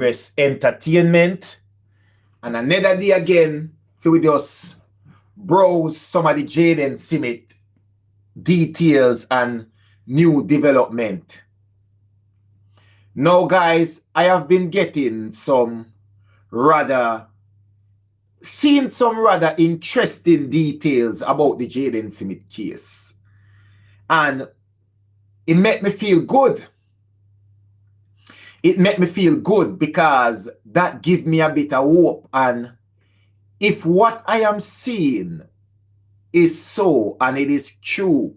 Progress Entertainment, and another day again we just browse some of the Jayden Summit details and new development. Now guys, I have been getting some rather interesting details about the Jayden Summit case, and it made me feel good. It made me feel good because that gives me a bit of hope. And if what I am seeing is so and it is true,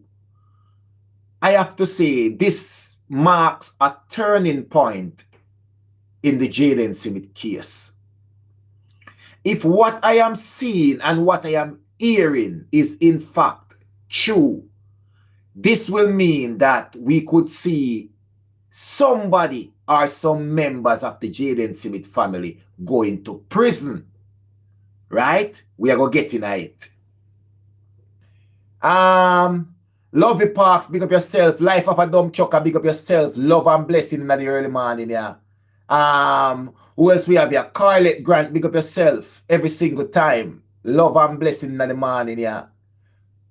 I have to say this marks a turning point in the Jayden Summit case. If what I am seeing and what I am hearing is in fact true, this will mean that we could see somebody or some members of the Jayden Summit family going to prison. Right? We are going to get in it. Lovey Parks, big up yourself. Life of a Dumb Chucker, big up yourself. Love and blessing in the early morning, yeah. Who else we have here? Carlet Grant, big up yourself. Every single time. Love and blessing in the morning, yeah.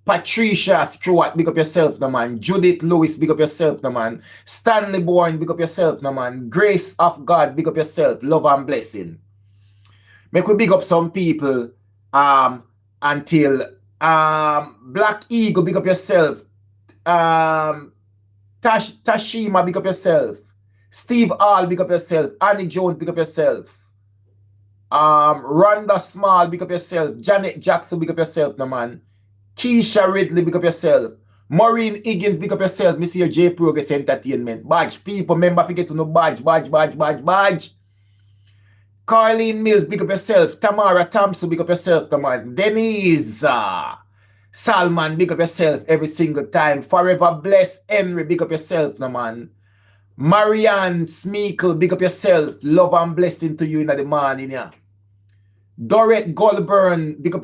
Patricia Stewart, big up yourself, no man. Judith Lewis, big up yourself, no man. Stanley Bourne, big up yourself, no man. Grace of God, big up yourself. Love and blessing. Make we big up some people until Black Eagle, big up yourself. Tashima, big up yourself. Steve Hall, big up yourself. Annie Jones, big up yourself. Rhonda Small, big up yourself. Janet Jackson, big up yourself, no man. Keisha Ridley, big up yourself. Maureen Higgins, big up yourself. Me see your J Progress Entertainment. Badge. People, remember, forget to know badge. Carlene Mills, big up yourself. Tamara Thompson, big up yourself, come on. Denise Salman, big up yourself every single time. Forever Blessed Henry, big up yourself, no man. Marianne Smeekle, big up yourself. Love and blessing to you in the morning, yeah. Dorette Goldburn, big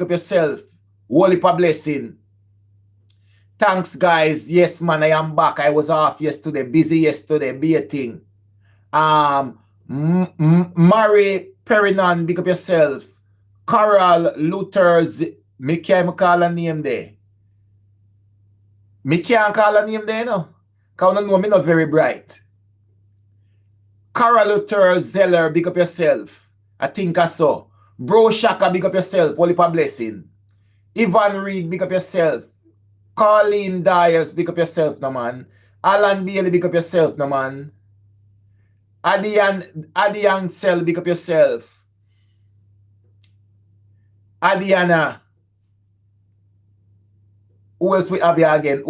up yourself. Holy blessing. Thanks, guys. Yes, man, I am back. I was off yesterday, busy yesterday, beating. Mary Perinan, big up yourself. Coral Luthers, me can't call a name there. Me can't call a name there, no. Because I know me not very bright. Coral Luthers Zeller, big up yourself. I think I saw. Bro Shaka, big up yourself. Holy blessing. Ivan Reed, big up yourself. Colleen Dyers, big up yourself, no man. Alan Bailey, big up yourself, no man. Adian Sell, big up yourself. Adiana. Who else we have here again?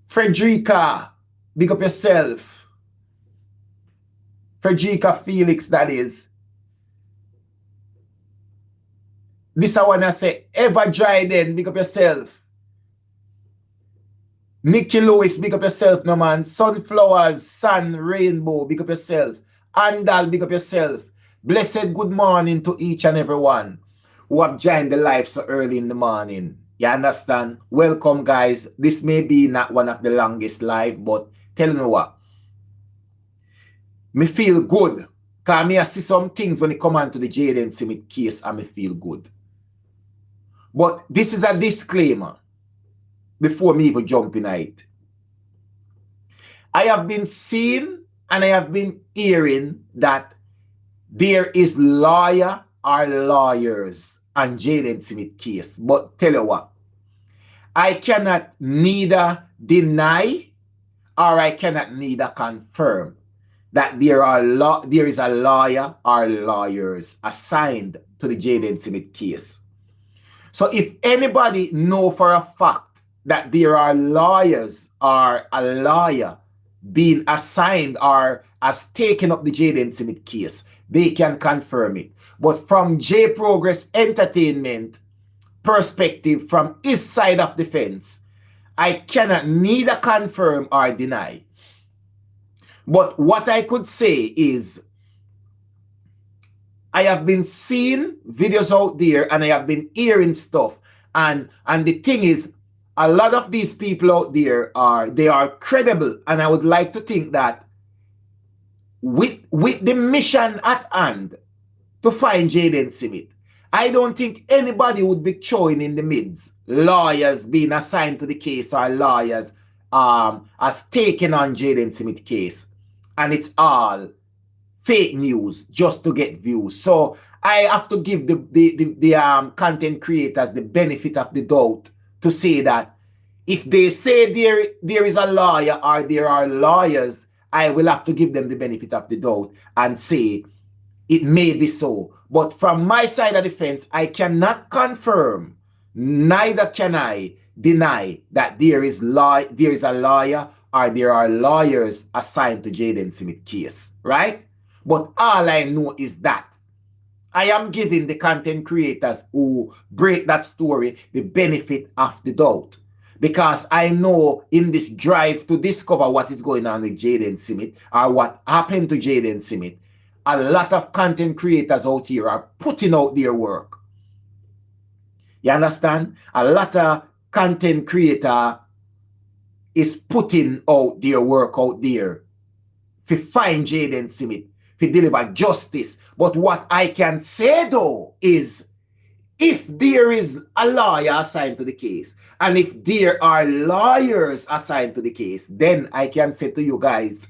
Frederica, big up yourself. Frederica Felix, that is. This I wanna say, Eva Jayden, big up yourself. Nikki Lewis, big up yourself, no man. Sunflowers, Sun, Rainbow, big up yourself. Andal, big up yourself. Blessed good morning to each and every one who have joined the live so early in the morning. You understand? Welcome, guys. This may be not one of the longest live, but tell you what. Me feel good. Because I see some things when it come on to the Jayden Summit case and me feel good. But this is a disclaimer before me even jump in it. I have been seeing and I have been hearing that there is lawyer or lawyers on Jayden Summit case. But tell you what, I cannot neither deny or I cannot neither confirm that there is a lawyer or lawyers assigned to the Jayden Summit case. So if anybody know for a fact that there are lawyers or a lawyer being assigned or has taken up the Jayden Summit case, they can confirm it. But from J Progress Entertainment perspective, from his side of the fence, I cannot neither confirm or deny. But what I could say is, I have been seeing videos out there and I have been hearing stuff. And the thing is, a lot of these people out there they are credible. And I would like to think that with the mission at hand to find Jaden Smith, I don't think anybody would be throwing in the midst lawyers being assigned to the case or lawyers as taken on Jaden Smith case, and it's all fake news just to get views. So I have to give the content creators the benefit of the doubt to say that if they say there is a lawyer or there are lawyers, I will have to give them the benefit of the doubt and say it may be so. But from my side of the fence, I cannot confirm, neither can I deny that there is a lawyer or there are lawyers assigned to Jaden Smith case, right? But all I know is that I am giving the content creators who break that story the benefit of the doubt. Because I know in this drive to discover what is going on with Jaden Smith or what happened to Jaden Smith, a lot of content creators out here are putting out their work. You understand? A lot of content creator is putting out their work out there to find Jaden Smith, to deliver justice. But what I can say though is, if there is a lawyer assigned to the case, and if there are lawyers assigned to the case, then I can say to you guys,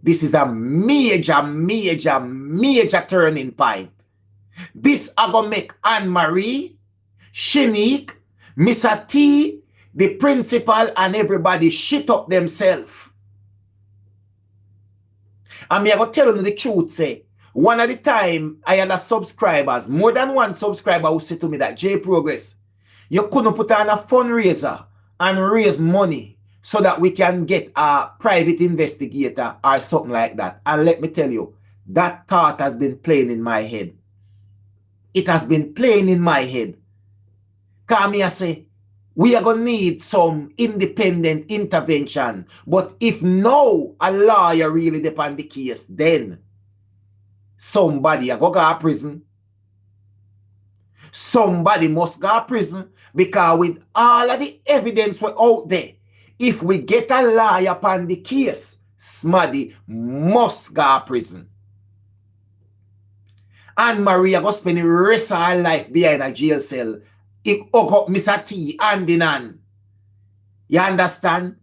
this is a major, major, major turning point. This is going to make Anne-Marie, SHENEQUE, Mr. T, the principal, and everybody shit up themselves. And me I go tell you the truth, say, one at a time, I had a subscribers, more than one subscriber who said to me that, J Progress, you couldn't put on a fundraiser and raise money so that we can get a private investigator or something like that. And let me tell you, that thought has been playing in my head. It has been playing in my head. Because me I say, we are going to need some independent intervention. But if no, a lawyer really depend the case, then somebody a go to prison. Somebody must go to prison, because with all of the evidence we're out there, if we get a lawyer upon the case, Smaddy must go to prison. And Maria go spend the rest of her life behind a jail cell. It hook up Mr. T hand in hand. You understand?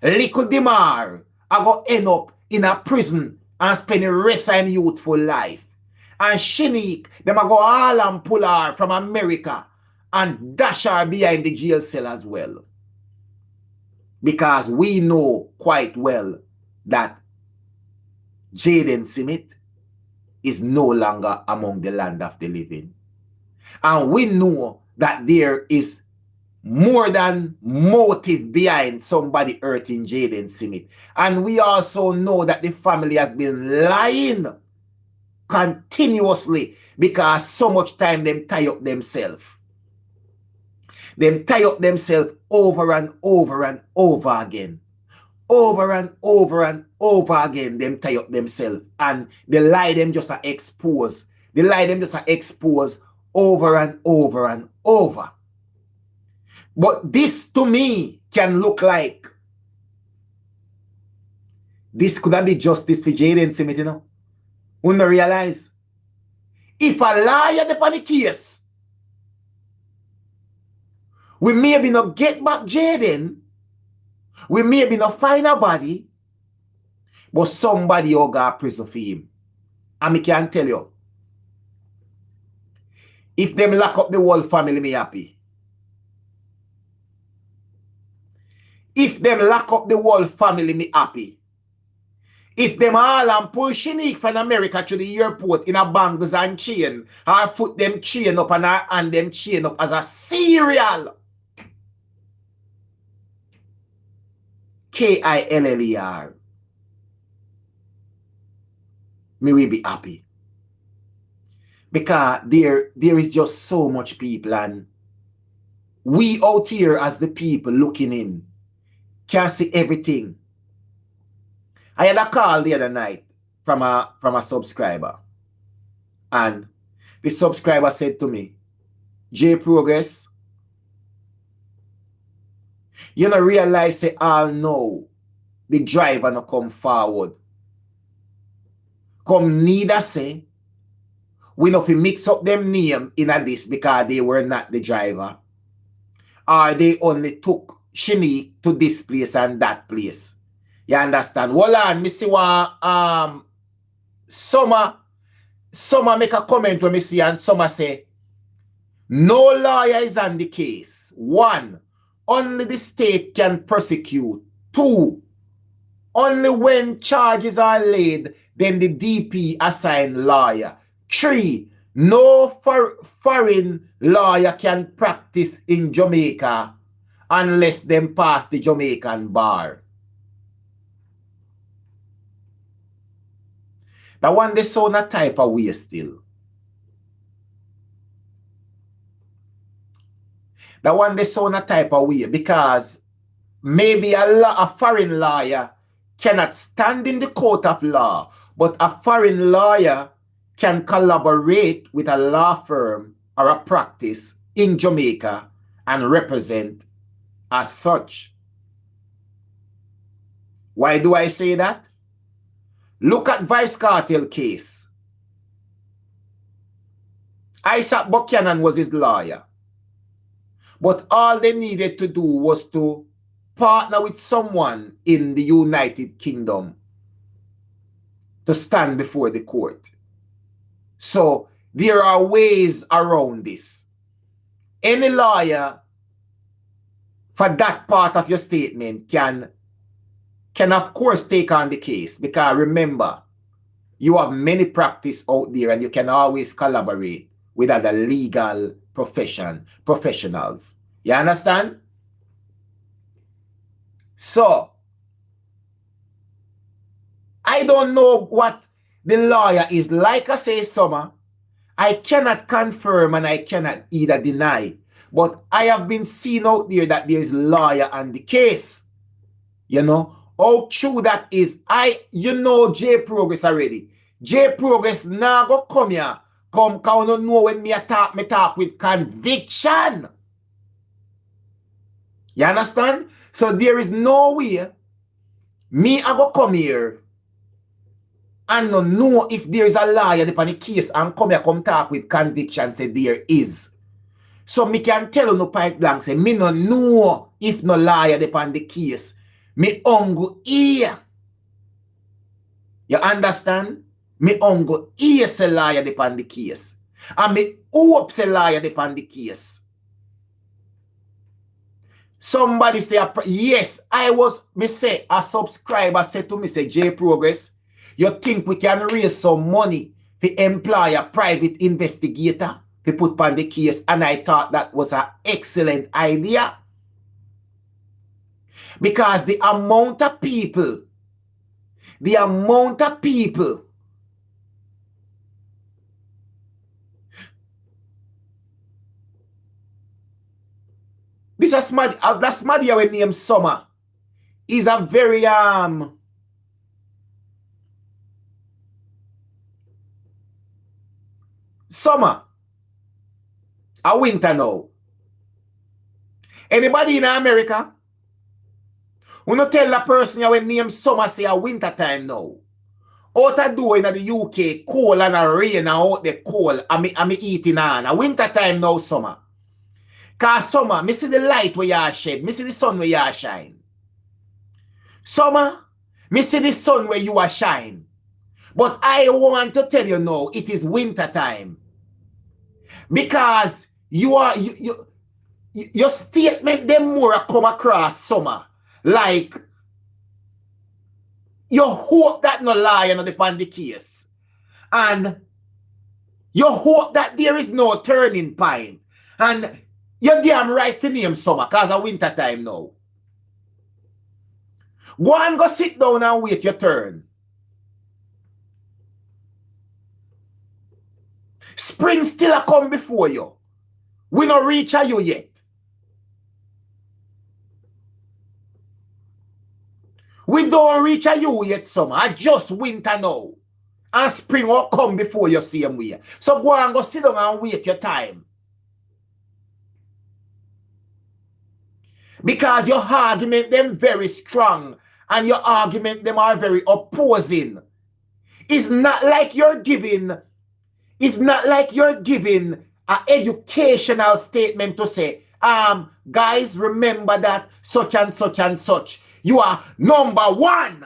Little Demar I go end up in a prison and spend the rest of him youthful life. And SHENEQUE, them a go all and pull her from America and dash her behind the jail cell as well. Because we know quite well that Jaden Smith is no longer among the land of the living. And we know that there is more than motive behind somebody hurting Jaden Smith. And we also know that the family has been lying continuously because so much time them tie up themselves. Them tie up themselves over and over and over again. Over and over and over again, them tie up themselves. And the lie them just are exposed. The lie them just are exposed over and over and over. But this to me can look like this could have been justice for Jaden Smith, you know. We don't realize if a liar upon the case, we maybe not get back Jaden, we maybe not find a body, but somebody will go to prison for him. And I can tell you, if them lock up the whole family, me happy. If them lock up the whole family, me happy. If them all and pull SHENEQUE from America to the airport in a bangles and chain, or put them chain up and her hand them chain up as a serial. KILLER. Me will be happy. Because there is just so much people, and we out here as the people looking in can see everything. I had a call the other night from a subscriber, and the subscriber said to me, J Progress, you don't realize say all know the driver no come forward come neither say, we know if we mix up them name in a this because they were not the driver. Or they only took SHENEQUE to this place and that place. You understand? Hold on, me see one Summer make a comment when me see and Summer say, no lawyer is on the case. 1, only the state can prosecute. 2, only when charges are laid, then the DP assign lawyer. 3, no foreign lawyer can practice in Jamaica unless them pass the Jamaican bar. That one they sound a type of way still. That one they sound a type of way because maybe a foreign lawyer cannot stand in the court of law, but a foreign lawyer can collaborate with a law firm or a practice in Jamaica and represent as such. Why do I say that? Look at Vice Cartel case. Isaac Buchanan was his lawyer. But all they needed to do was to partner with someone in the United Kingdom to stand before the court. So there are ways around this. Any lawyer for that part of your statement can of course take on the case, because remember, you have many practice out there and you can always collaborate with other legal professionals. You understand? So, I don't know what the lawyer is. Like I say, Summer, I cannot confirm and I cannot either deny. But I have been seeing out there that there is a lawyer on the case. You know? How true that is, you know J Progress already. J Progress now go come here. Come don't know when me talk with conviction. You understand? So there is no way me I go come here and no know if there is a lawyer upon the case and come here come talk with conviction say there is. So me can tell you no point blank say me no know if no lawyer upon the case. Me ungo ear. You understand? Me ungo ear say lawyer upon the case. And me hope say lawyer upon the case. Somebody say, yes, me say, a subscriber said to me, say, J Progress, you think we can raise some money to employ a private investigator to put on the case? And I thought that was an excellent idea. Because the amount of people, this is that smart when named Summer is a very Summer a winter now. Anybody in America? We not tell a person when name Summer say a winter time now. Out a do in the UK, cold and a rain and out the cold, and me eating on. A winter time now, Summer. Cause Summer, me see the light where you shed, me see the sun where you shine. Summer, me see the sun where you are shine. But I want to tell you now, it is winter time. Because your statement them more come across, Summer. Like, you hope that no liar not upon the case. And you hope that there is no turning point. And you're damn right to name Summer, because of winter time now. Go and go sit down and wait your turn. Spring still a come before you. We not reach you yet. We don't reach you yet, Summer. I just winter now. And spring will come before you same way. So go and go sit down and wait your time. Because your argument them very strong. And your argument them are very opposing. It's not like you're giving an educational statement to say, guys, remember that such and such and such. You are number one.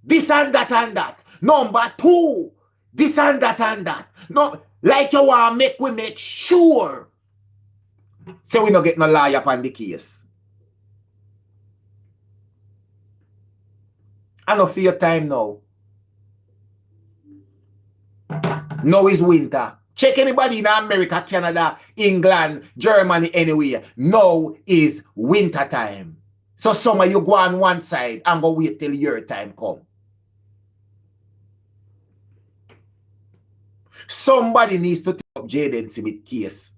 This and that and that. Number two. This and that and that. No, like you want we make sure. Say we don't get no lawyer upon the case. I know for your time now. Now is winter. Check anybody in America, Canada, England, Germany, anywhere. Now is winter time. So some of you go on one side and go wait till your time come. Somebody needs to take up Jaden Smith case.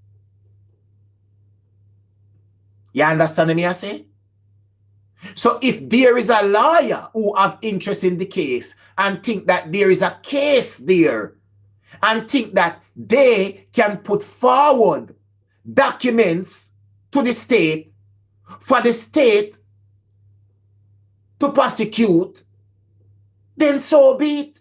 You understand me I say? So if there is a lawyer who have interest in the case and think that there is a case there and think that they can put forward documents to the state for the state to prosecute, then so be it.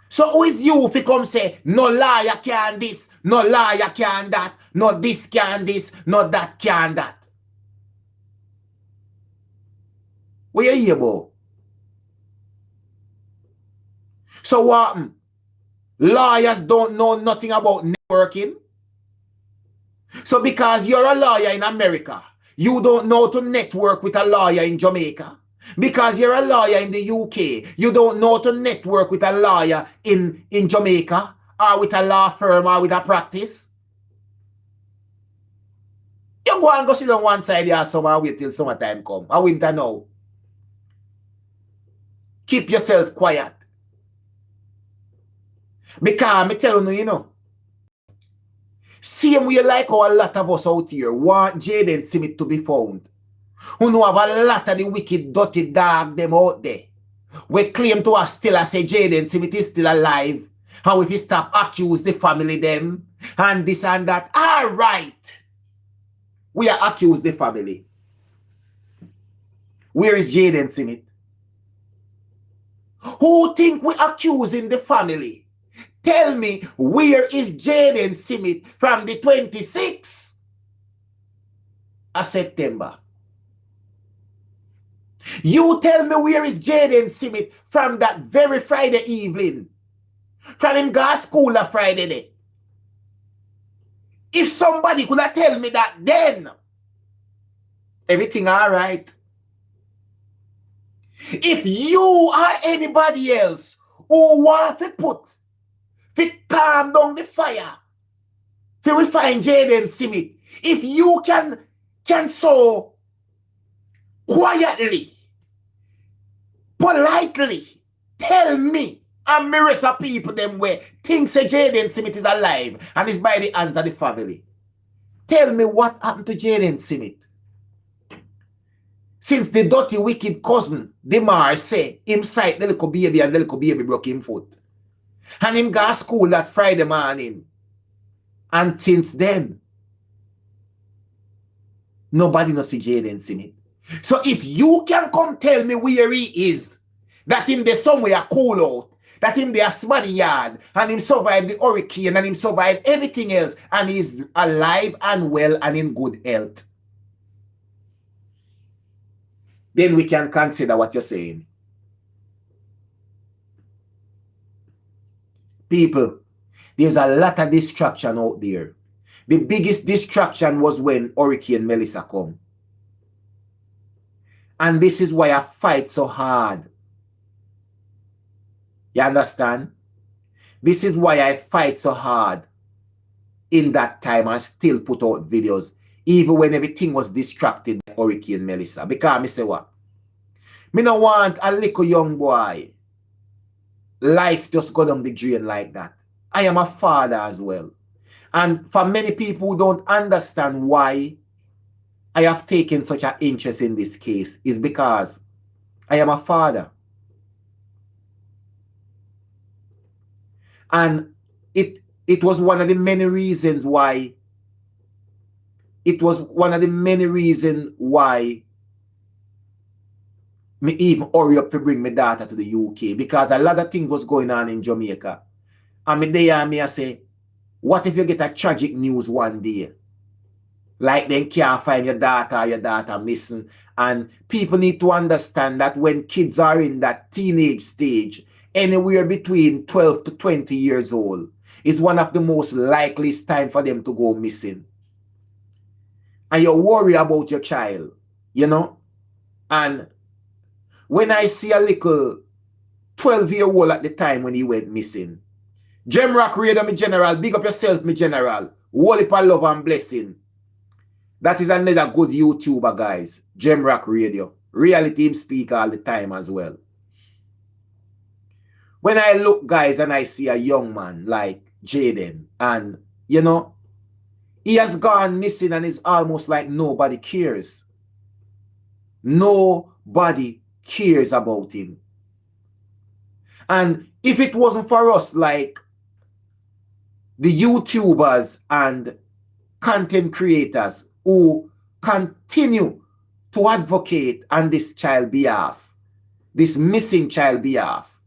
So who is you if you come say, no lawyer can this, no lawyer can that, no this can this, no that can that? What you hear about? So what? Lawyers don't know nothing about networking. So because you're a lawyer in America, you don't know to network with a lawyer in Jamaica. Because you're a lawyer in the UK, you don't know to network with a lawyer in Jamaica or with a law firm or with a practice. You go and go sit on one side here summer wait till summertime come. A winter now. Keep yourself quiet. Because I tell you, you know, same way like how a lot of us out here want Jaden Smith to be found. Who know have a lot of the wicked, dirty dog them out there. We claim to us still say Jaden Smith is still alive. How if he stop accuse the family them and this and that. All right. We are accused the family. Where is Jaden Smith? Who think we accusing the family? Tell me, where is Jaden Smith from the 26th of September? You tell me where is Jaden Smith from that very Friday evening. From him go to school on Friday day. If somebody could not tell me that then, everything all right. If you or anybody else who want to calm down the fire, till we find Jaden Smith, if you can so quietly, politely tell me and me rest of people them where think say Jaden Smith is alive and is by the hands of the family. Tell me what happened to Jaden Smith. Since the dirty wicked cousin, Demar say, him sight the little baby and the little baby broke him foot. And him go to school that Friday morning. And since then, nobody knows see Jaden Smith. So if you can come tell me where he is, that him there somewhere cool out, that him there smarty yard, and him survive the hurricane, and him survive everything else, and he's alive and well and in good health, then we can consider what you're saying. People, there's a lot of distraction out there. The biggest distraction was when Hurricane Melissa come. And this is why I fight so hard. You understand? This is why I fight so hard in that time and still put out videos, even when everything was distracted by Hurricane Melissa. Because I say what? Me no want a little young boy life just go down the drain like that. I am a father as well. And for many people who don't understand why I have taken such an interest in this case is because I am a father. And it was one of the many reasons why me even hurry up to bring my daughter to the UK because a lot of things was going on in Jamaica. And me there and me I say, what if you get a tragic news one day? Like then can't find your daughter missing. And people need to understand that when kids are in that teenage stage, anywhere between 12 to 20 years old, is one of the most likeliest time for them to go missing. And you worry about your child, you know? And when I see a little 12-year-old at the time when he went missing, Jamrock Radio, me general, big up yourself, me general. Whole heap of love and blessing. That is another good YouTuber, guys. Jamrock Radio. Reality him speak all the time as well. When I look, guys, and I see a young man like Jaden, and, you know, he has gone missing and it's almost like nobody cares. Nobody cares about him. And if it wasn't for us, like the YouTubers and content creators who continue to advocate on this child behalf, this missing child behalf,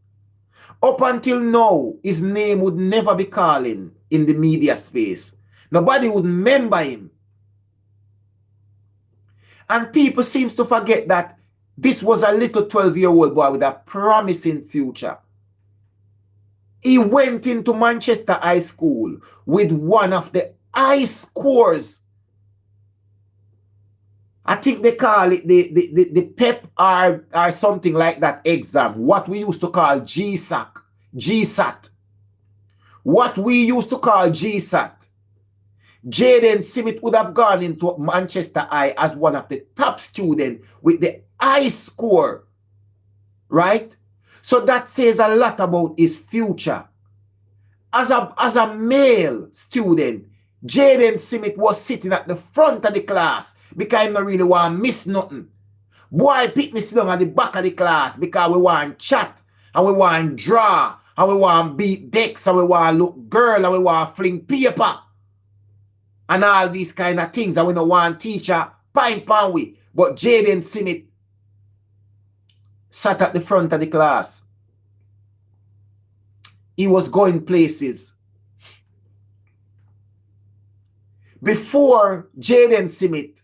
up until now, his name would never be calling in the media space. Nobody would remember him. And people seem to forget that this was a little 12-year-old boy with a promising future. He went into Manchester High School with one of the high scores. I think they call it the PEP or something like that exam. What we used to call GSAT. What we used to call GSAT. Jayden Smith would have gone into Manchester High as one of the top students with the high score. Right? So that says a lot about his future. As a male student, Jayden Smith was sitting at the front of the class because he don't really want to miss nothing. Boy pick me sit down at the back of the class because we want to chat and we want to draw and we want to beat decks and we want to look girl and we want to fling paper and all these kind of things, and we don't want teacher pine pan with. But Jayden Smith sat at the front of the class. He was going places. Before Jayden Smith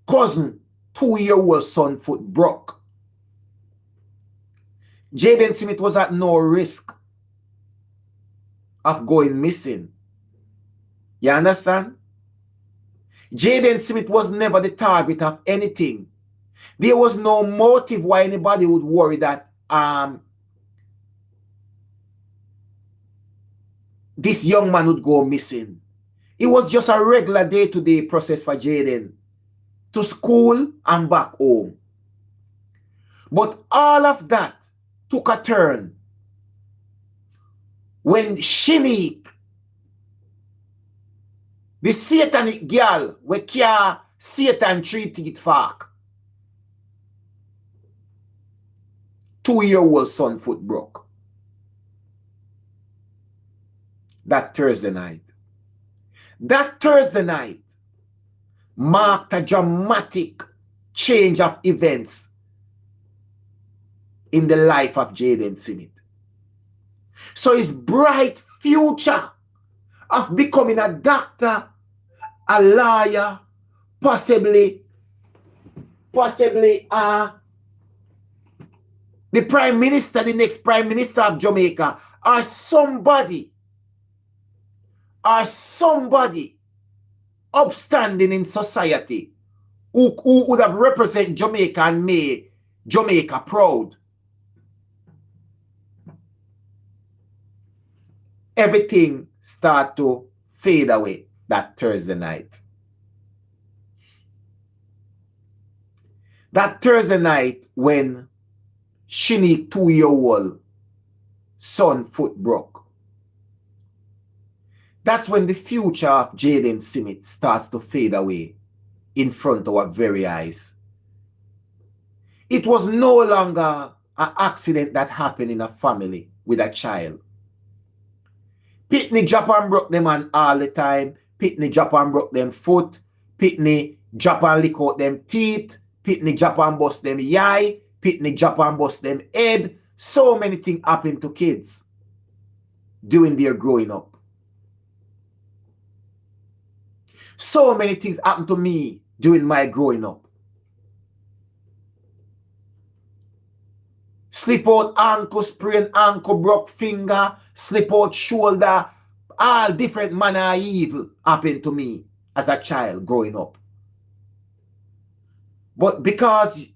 cousin 2-year-old son foot broke, Jayden Smith was at no risk of going missing. You understand? Jayden Smith was never the target of anything. There was no motive why anybody would worry that this young man would go missing. It was just a regular day-to-day process for Jaden, to school and back home. But all of that took a turn when SHENEQUE, the satanic girl we care Satan 3 teeth fork, 2-year-old son foot broke. That Thursday night. That Thursday night marked a dramatic change of events in the life of Jayden Smith. So his bright future of becoming a doctor, a lawyer, possibly the prime minister, the next prime minister of Jamaica, or somebody upstanding in society who would have represented Jamaica and made Jamaica proud. Everything started to fade away that Thursday night. That Thursday night when SHENEQUE 2-year-old son foot broke. That's when the future of Jayden Smith starts to fade away in front of our very eyes. It was no longer an accident that happened in a family with a child. Pitney drop and broke them on all the time. Pitney drop and broke them foot. Pitney drop and lick out them teeth. Pitney drop and bust them eye, Pitney drop and bust them head. So many things happen to kids during their growing up. So many things happened to me during my growing up. Slip out ankle, sprain ankle, broke finger, slip out shoulder. All different manner of evil happened to me as a child growing up. But because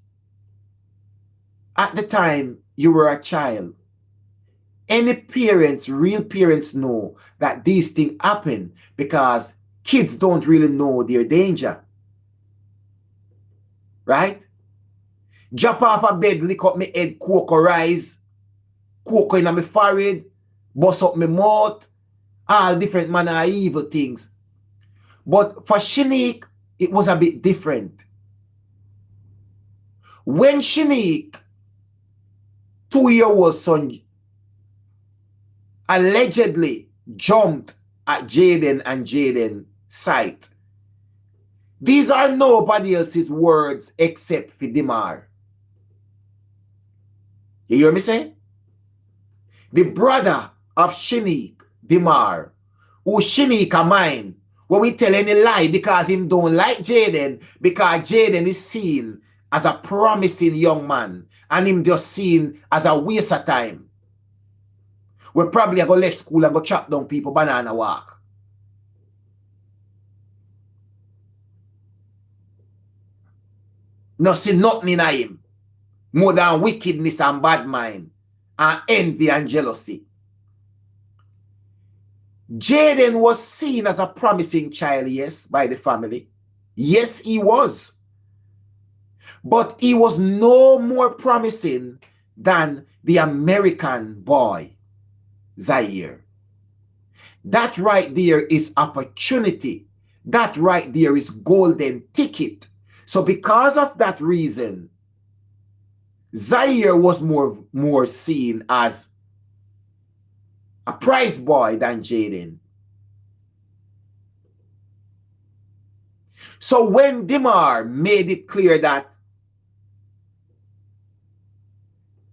at the time you were a child, any parents, real parents, know that these things happen because kids don't really know their danger. Right? Drop off a bed, lick up my head, cocoa rise, cocoa in my forehead, bust up my mouth, all different manner of evil things. But for SHENEQUE, it was a bit different. When SHENEQUE, 2-year-old son, allegedly jumped at Jaden and Jaden's site, these are nobody else's words except for Demar. You hear me say? The brother of SHENEQUE, Demar, who SHENEQUE a mine, when we tell any lie because him don't like Jaden, because Jaden is seen as a promising young man and him just seen as a waste of time. We probably go left school and go chop down people banana walk. No see nothing in him more than wickedness and bad mind and envy and jealousy. Jaden was seen as a promising child, yes, by the family. Yes, he was. But he was no more promising than the American boy, Zaire. That right there is opportunity. That right there is golden ticket. So because of that reason, Zaire was more seen as a prize boy than Jaden. So when Demar made it clear that,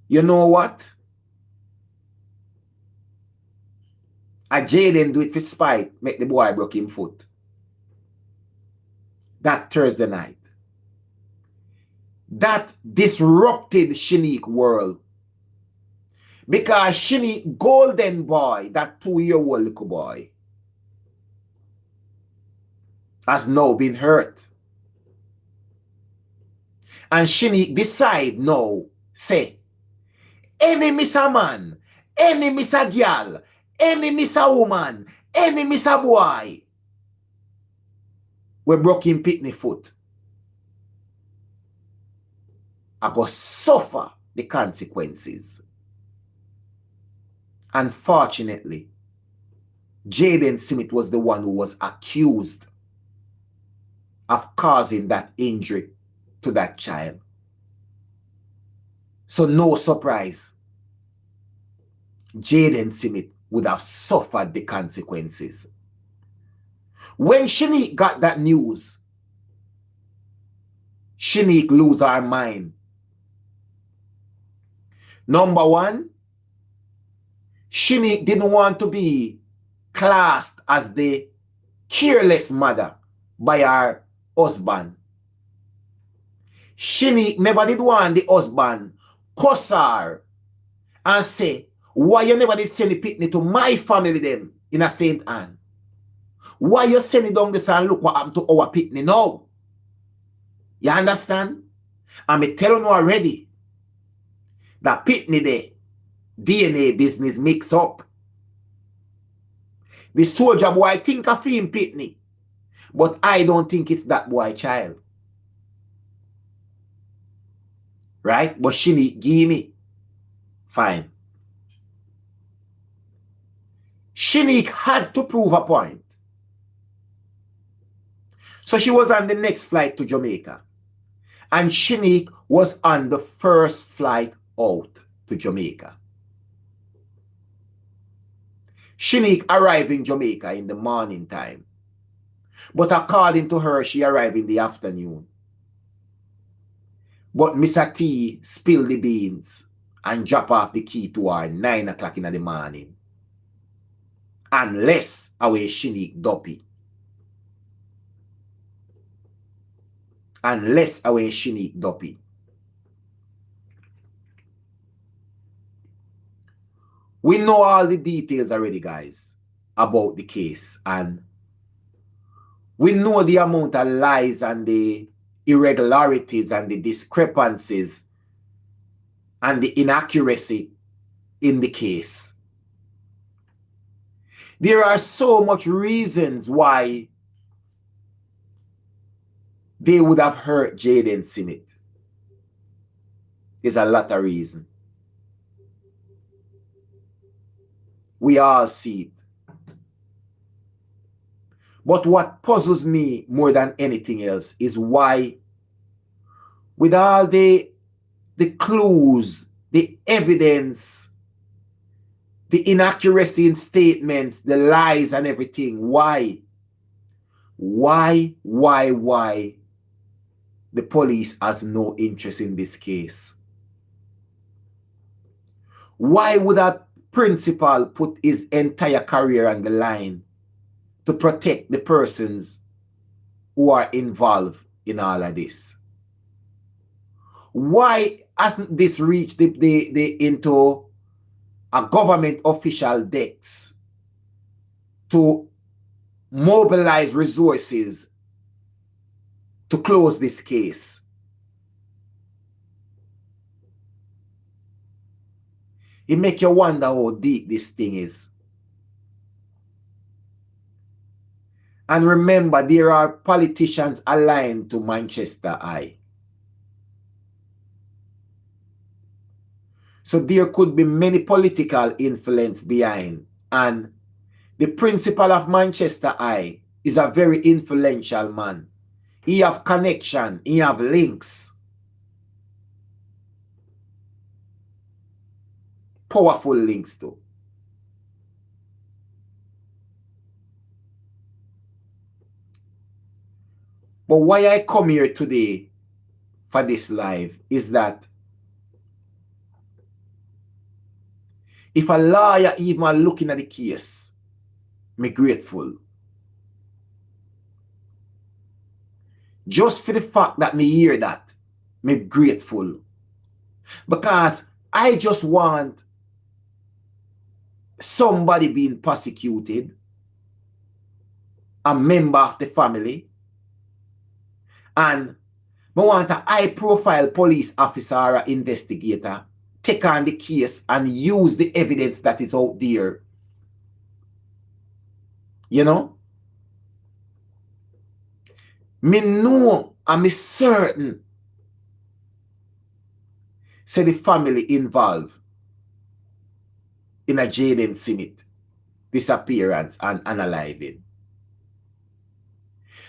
you know what? A Jaden do it for spite, make the boy broke him foot. That Thursday night. That disrupted SHENEQUE world. Because SHENEQUE golden boy, that 2-year-old little boy, has now been hurt. And SHENEQUE decide now, say, any miss a man, any miss a girl, any miss a woman, any miss a boy, we broke him pitney foot, I go suffer the consequences. Unfortunately, Jaden Smith was the one who was accused of causing that injury to that child. So no surprise, Jaden Smith would have suffered the consequences. When SHENEQUE got that news, SHENEQUE lose her mind. Number one, SHENEQUE didn't want to be classed as the careless mother by her husband. SHENEQUE never did want the husband cuss her and say, why you never did send the pitney to my family them in a St. Anne? Why you send it down this and look what happened to our pitney now? You understand? I'm telling you already that pitney there, DNA business mix up. The soldier boy think of him pitney, but I don't think it's that boy child. Right? But SHENEQUE give me. Fine. SHENEQUE had to prove a point. So she was on the next flight to Jamaica. And SHENEQUE was on the first flight out to Jamaica. SHENEQUE arrived in Jamaica in the morning time. But according to her, she arrived in the afternoon. But Mr. T spill the beans and drop off the key to her 9 o'clock in the morning. Unless our SHENEQUE dopey. Unless our SHENEQUE dopey. We know all the details already, guys, about the case. And we know the amount of lies and the irregularities and the discrepancies and the inaccuracy in the case. There are so much reasons why they would have hurt Jayden Smith. There's a lot of reasons. We all see it. But what puzzles me more than anything else is why, with all the clues, the evidence, the inaccuracy in statements, the lies and everything, why the police has no interest in this case? Why would a principal put his entire career on the line to protect the persons who are involved in all of this? Why hasn't this reached into a government official decks to mobilize resources to close this case? It makes you wonder how deep this thing is. And remember, there are politicians aligned to Manchester Eye. So there could be many political influence behind. And the principal of Manchester Eye is a very influential man. He have connection, he have links. Powerful links too. But why I come here today for this live is that if a lawyer even looking at the case, me grateful. Just for the fact that me hear that, me grateful. Because I just want somebody being prosecuted, a member of the family, and I want a high-profile police officer or investigator take on the case and use the evidence that is out there. You know? Me know and me certain say the family involved in a Jayden Smith disappearance and unaliving.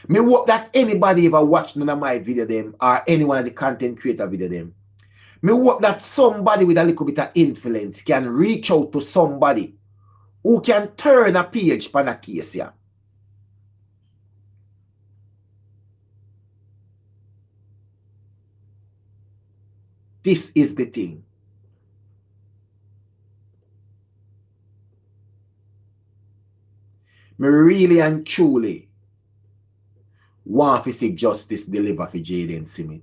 Me hope that anybody ever watched none of my video them or any one of the content creator video them. Me hope that somebody with a little bit of influence can reach out to somebody who can turn a page for a case here. This is the thing. Me really and truly want to see justice deliver for Jayden Smith.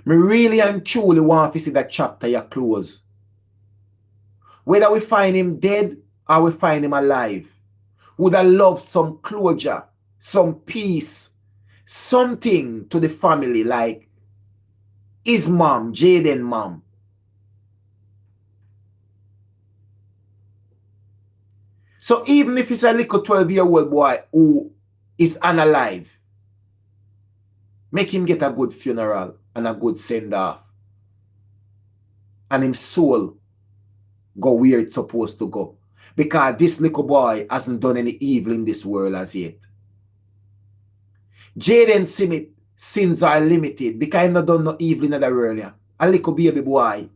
Me really and truly want to see that chapter you close. Whether we find him dead or we find him alive, would I love some closure, some peace, something to the family like his mom, Jaden mom. So even if it's a little 12-year-old boy who is unalive, make him get a good funeral and a good send-off. And his soul go where it's supposed to go. Because this little boy hasn't done any evil in this world as yet. Jayden Smith sins are limited because he not done no evil in the world. A little baby boy.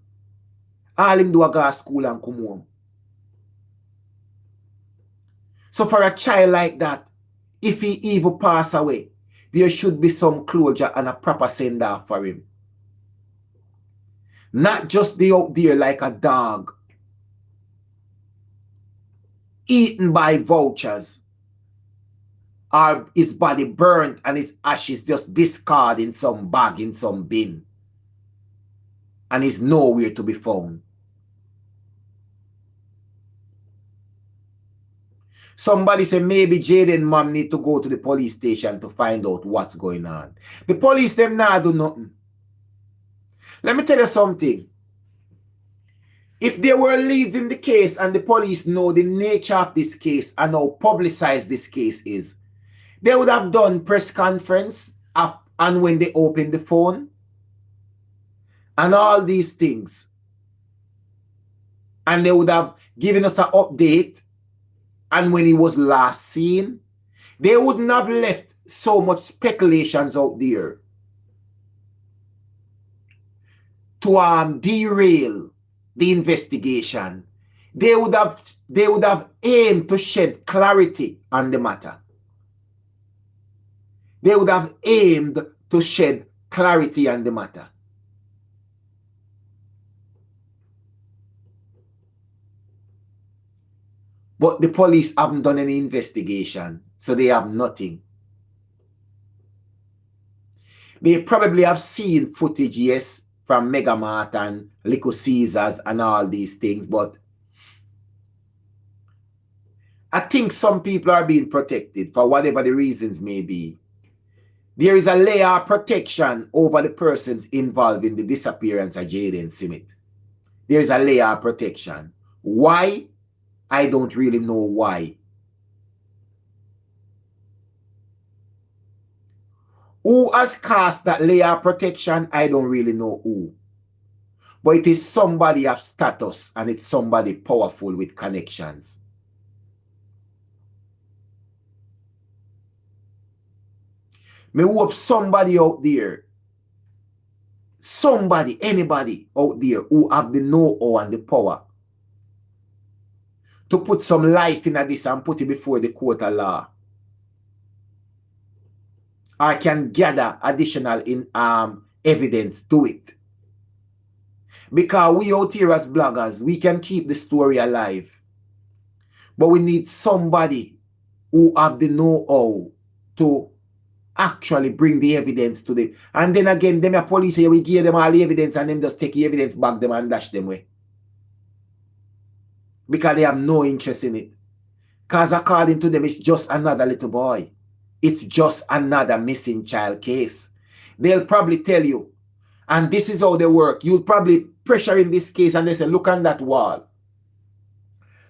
All him do a go to school and come home. So for a child like that, if he even pass away, there should be some closure and a proper send-off for him. Not just be out there like a dog, eaten by vultures, or his body burnt and his ashes just discarded in some bag, in some bin, and is nowhere to be found. Somebody say maybe Jaden mom need to go to the police station to find out what's going on. The police them not do nothing. Let me tell you something. If there were leads in the case and the police know the nature of this case and how publicized this case is, they would have done press conference and when they opened the phone and all these things. And they would have given us an update. And when he was last seen, they wouldn't have left so much speculations out there to derail the investigation. They would have aimed to shed clarity on the matter. They would have aimed to shed clarity on the matter. But the police haven't done any investigation, so they have nothing. They probably have seen footage, yes, from Megamart and Little Caesars and all these things, but I think some people are being protected for whatever the reasons may be. There is a layer of protection over the persons involved in the disappearance of Jayden Smith. There is a layer of protection. Why? I don't really know why. Who has cast that layer of protection? I don't really know who. But it is somebody of status and it's somebody powerful with connections. Me hope somebody out there, anybody out there who have the know-how and the power to put some life in this and put it before the court of law, or can gather additional evidence, do it. Because we out here as bloggers, we can keep the story alive. But we need somebody who have the know-how to actually bring the evidence to them. And then again, them a police here, we give them all the evidence and them just take the evidence back them and dash them away. Because they have no interest in it. Because according to them, it's just another little boy. It's just another missing child case. They'll probably tell you, and this is how they work. You'll probably pressure in this case and they say, look on that wall.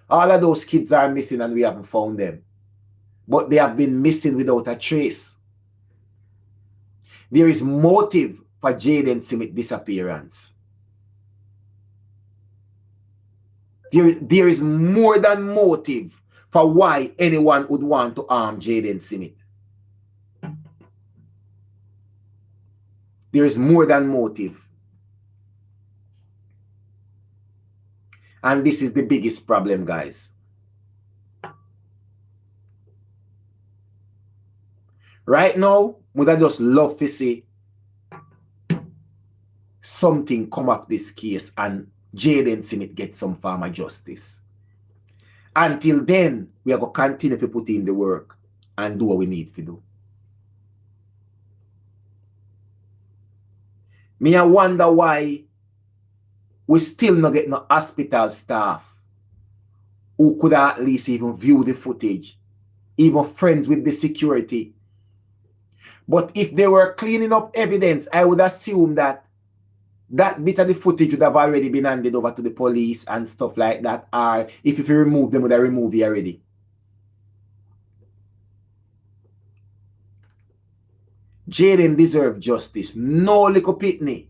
All of those kids are missing and we haven't found them. But they have been missing without a trace. There is motive for Jayden Smith's disappearance. There is more than motive for why anyone would want to harm Jayden Smith. There is more than motive. And this is the biggest problem, guys. Right now, would I just love to see something come off this case and Jayden Smith get some form of justice. Until then, we are going to continue to put in the work and do what we need to do. Me I wonder why we still not get no hospital staff who could at least even view the footage, even friends with the security. But if they were cleaning up evidence, I would assume that that bit of the footage would have already been handed over to the police and stuff like that. Or if you remove them, would have removed it already. Jaden deserves justice. No little pitney.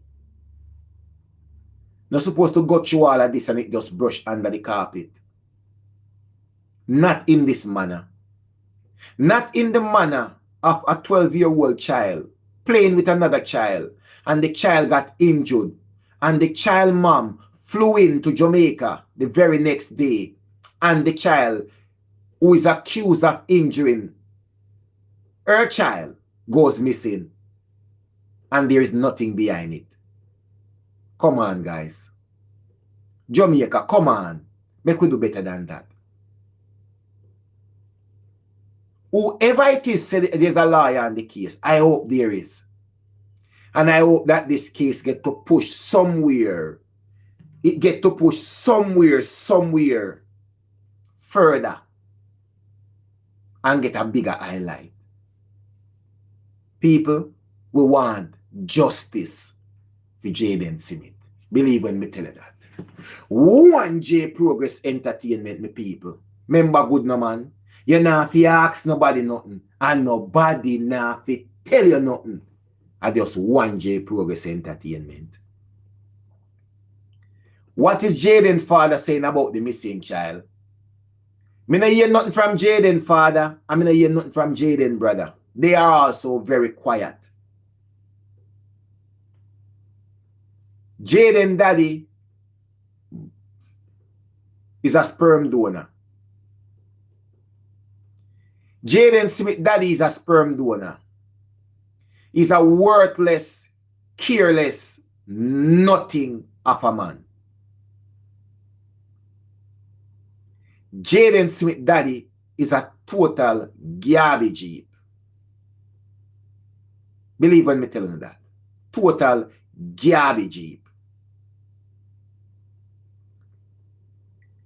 Not supposed to go through all of this and it just brush under the carpet. Not in this manner. Not in the manner of a 12-year-old child playing with another child and the child got injured and the child mom flew into Jamaica the very next day and the child who is accused of injuring her child goes missing and there is nothing behind it. Come on, guys. Jamaica, come on. Make we do better than that. Whoever it is said there's a lawyer on the case, I hope there is. And I hope that this case get to push somewhere. It get to push somewhere further and get a bigger highlight. People, we want justice for Jayden Smith. Believe when me tell you that. 1J Progress Entertainment, me people. Remember good no man. You not fi ask nobody nothing. And nobody not fi tell you nothing. I just 1J Progress Entertainment. What is Jaden's father saying about the missing child? Me no hear nothing from Jaden's father. I me no hear nothing from Jaden's brother. They are also very quiet. Jaden's daddy is a sperm donor. Jayden Smith daddy is a sperm donor. He's a worthless, careless, nothing of a man. Jayden Smith daddy is a total garbage heap. Believe when me telling you that. Total garbage heap.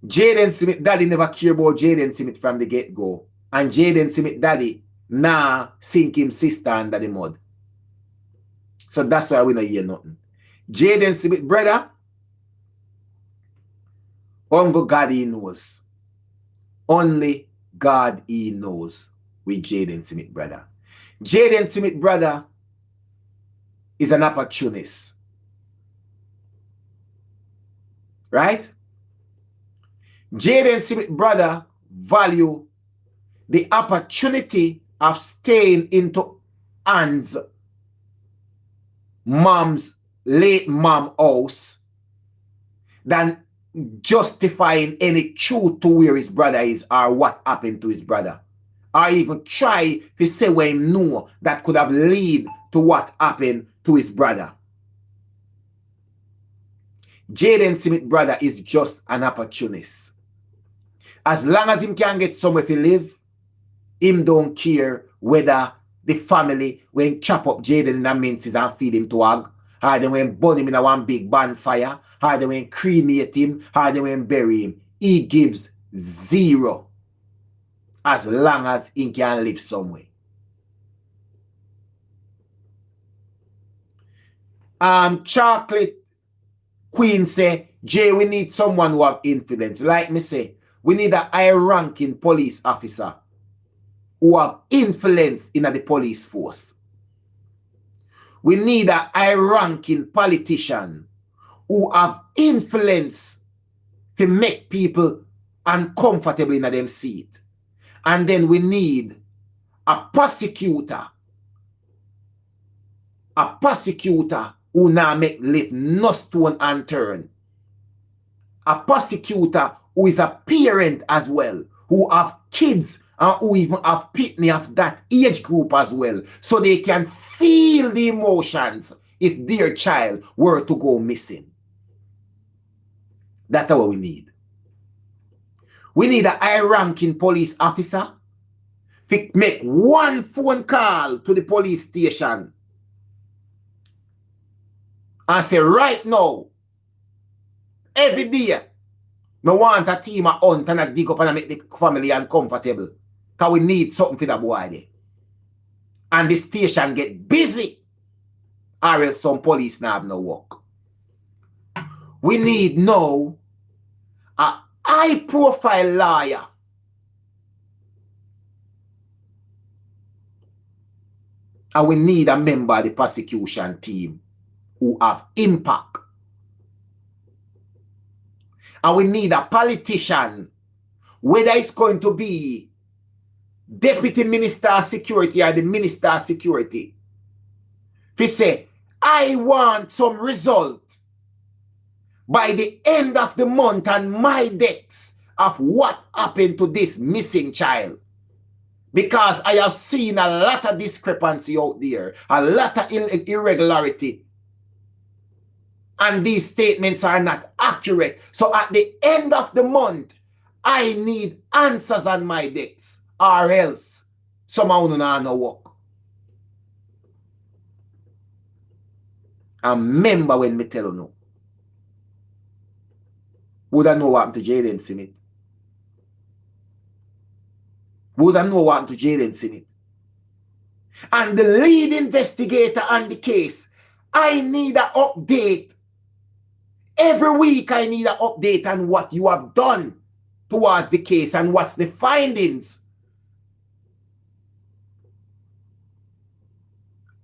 Jayden Smith daddy never care about Jayden Smith from the get-go. And Jayden Smith daddy sink him sister under the mud. So that's why we don't hear nothing. Jayden Smith brother, only God he knows. Only God he knows with Jayden Smith brother. Jayden Smith brother is an opportunist. Right? Jayden Smith brother value the opportunity of staying into Anne's late mom house than justifying any truth to where his brother is or what happened to his brother. Or even try to say what he knew that could have led to what happened to his brother. Jayden Smith brother is just an opportunist. As long as him can get somewhere to live, him don't care whether the family when chop up Jaden in the minces and feed him to hog, or they when burn him in a one big bonfire, or they when cremate him, or they when bury him. He gives zero as long as he can live somewhere. Chocolate Queen say, Jay, we need someone who have influence. Like me say, we need a high-ranking police officer who have influence in the police force. We need a high-ranking politician who have influence to make people uncomfortable in them seat. And then we need a prosecutor who now make lift no stone unturned. A prosecutor who is a parent as well, who have kids and who even have pitney of that age group as well, so they can feel the emotions if their child were to go missing. That's what we need. We need a high-ranking police officer to make one phone call to the police station and say, right now, every day, I want a team of hunt and dig up and make the family uncomfortable. Because we need something for that boy there. And the station get busy, or else some police now have no work. We need now a high-profile lawyer and we need a member of the prosecution team who have impact. And we need a politician, whether it's going to be Deputy Minister of Security or the Minister of Security, to say, I want some result by the end of the month and my debts of what happened to this missing child. Because I have seen a lot of discrepancy out there, a lot of irregularity. And these statements are not accurate. So at the end of the month, I need answers on my debts, or else somehow no work. And remember when me tell you no. Would I know what happened to Jaden Smith? Would I know what happened to Jaden Smith? And the lead investigator on the case, I need an update. Every week I need an update on what you have done towards the case and what's the findings.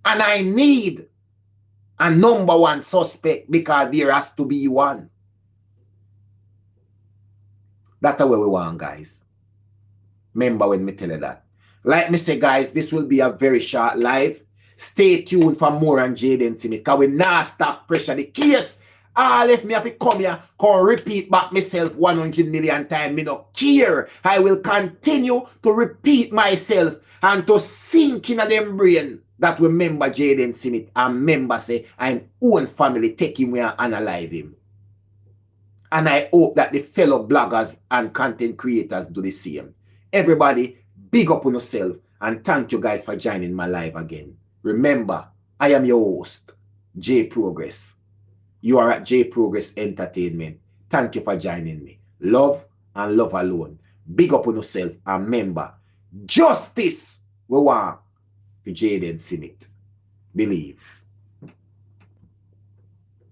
And I need a #1 suspect because there has to be one. That's what we want, guys. Remember when me tell you that. Like me say, guys, this will be a very short live. Stay tuned for more on Jaden Smith, because we not stop pressure the case. All if me have to come here, come repeat back myself 100 million times, me no care. I will continue to repeat myself and to sink in them brain that remember Jaden Smith and remember say I'm own family take him where and alive him. And I hope that the fellow bloggers and content creators do the same. Everybody, big up on yourself and thank you guys for joining my live again. Remember, I am your host, J Progress. You are at J Progress Entertainment. Thank you for joining me. Love and love alone. Big up on yourself and remember, justice we want for Jaden Smith. Believe.